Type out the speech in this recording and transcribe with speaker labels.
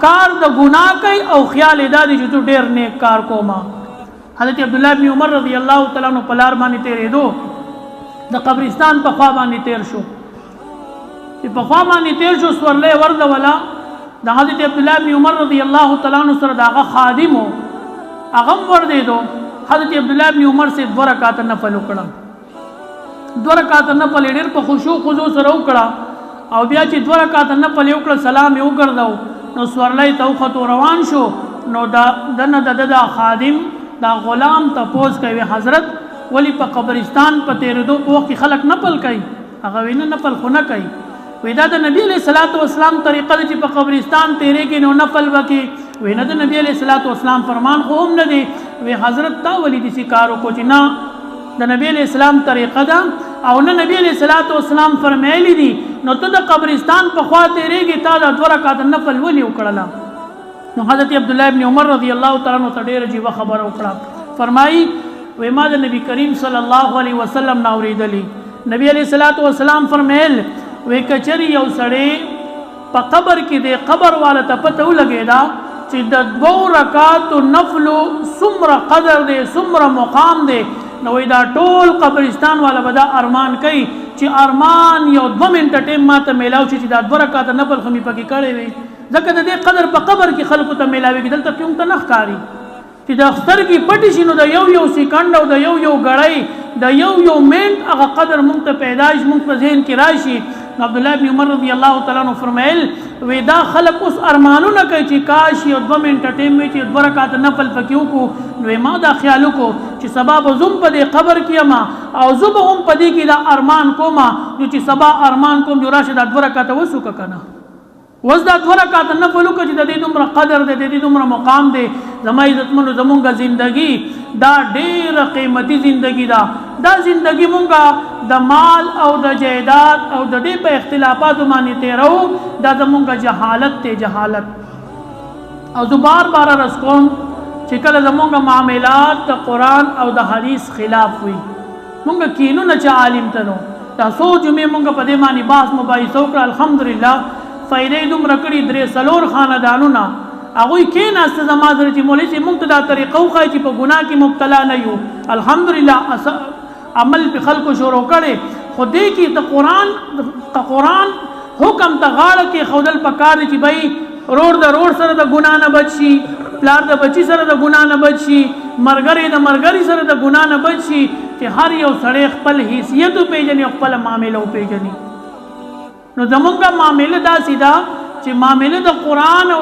Speaker 1: کار د ګناه کوي او خیال ادا دي چې ډیر نیک کار کوما. حضرت عبد الله بن عمر رضی الله تعالی عنہ په لار باندې تیرېدو، د قبرستان په خوا باندې تیر شو. چې په خوا باندې تیر شو سورلې ورده ولا د حضرت عبد الله بن عمر رضی الله تعالی عنہ سره داغه خادمو هغه ورده دو. حضرت عبد الله بن عمر سے 2 رکعات نفل وکړه. 2 رکعات نفل ډېر په خشوع خضوع سره وکړه او بیا چې 2 رکعات نفل وکړه سلام یې وګرځاو نو سورلې توخت روان شو. نو د خادم دا غلام تپوس کوي حضرت ولی په قبرستان په تیرېدو په وخت خلک نفل کوي؟ هغه وینه نفل خو نه کوي. وی دا د نبی علیہ الصلوۃ والسلام طریقه چې په قبرستان تیرېږي نو نفل وکي. وینه د نبی علیہ الصلوۃ والسلام فرمان خو هم نه دی. وی حضرت تا ولی دې کارو کو چې نه د نبی علیہ السلام طریقه ده او نه نبی علیہ الصلوۃ والسلام فرمایلی دي نو ته د قبرستان په خوا تیرېږي تا د 2 رکعات نفل ولی وکړه. نو حضرت عبد الله بن عمر رضی الله تعالی عنہ ته ډېر عجیب خبر وکړه. فرمایي وی ما د نبی کریم صلی الله علیه وسلم نو اوریدلی. نبی علیہ الصلوۃ والسلام فرمایل وی کچری یو سړی په قبر کې د قبر والا ته پته ولګیدا چې د 2 رکعات نفل څومره قدر دی څومره مقام دی نو دا ټول قبرستان والا به دا ارمان کوي چې ارمان یو 2 منټه ټیم ماته میلاو چې دا 2 رکعات نفل خو می پکې کړی وي ځکه د دې قدر په قبر کې خلکو ته میلاوي دلته کوم ته نه ښکاري چې د اختر کې پټی شي نو د یو سکند او د یو غړی د یو منټ هغه قدر مونږ ته پیدائش مونږ په ذهن کې راشي. عبد الله بن عمر رضی الله تعالی عنہ فرمایل وی دا خلق اوس ارمانونه کوي چې کاش یو 2 منټه ټیم وي چې 2 رکعات نفل پکې وکړو. نو ما دا خیال وکړو چې سبا به زوم په دې قبر کې ما او زوم هم په دې کې دا ارمان کوما نو چې سبا ارمان کوم جو راشه دا 2 رکعات وسوک کنه وز دا 2 رکعات نفل وکړي چې د دې دومره قدر دی د دې دومره مقام دی. زما عزتمنو زمونږه زندگی دا ډېره قیمتي زندگی دا زندگی مونږه د مال او د جایداد او د دې په اختلافاتو باندې تیرو دا زمونږه جهالت ته جهالت. او زه بار عرض کوم چې کله زمونږه معاملات د قرآن او د حدیث خلاف وي مونږه کینو نه چې عالم ته نو دا سوچ مې مونږه په دې باندې باس مباحثه وکړه. الحمدلله فائدې دومره کړي 3 خاندانونه هغوی کېناسته زما سره چې مولوي صاحب موږ ته دا طریقه وښایي چې په ګناه کې مبتلا نه یو. الحمدلله عمل په خلکو شروع کړي خو دې کې د قرآن حکم ته غاړه کې ښودل پکار دي چې بھائی رور د رور سره د ګناه نه بچ شي، پلار د بچي سره د ګناه نه بچ شي، مرګري د مرګري سره د ګناه نه بچ شي چې هر یو سړی خپل حیثیت وپېژني او خپله معامله وپېژني. نو زمونږه معامله داسې ده چې معامله د قرآن او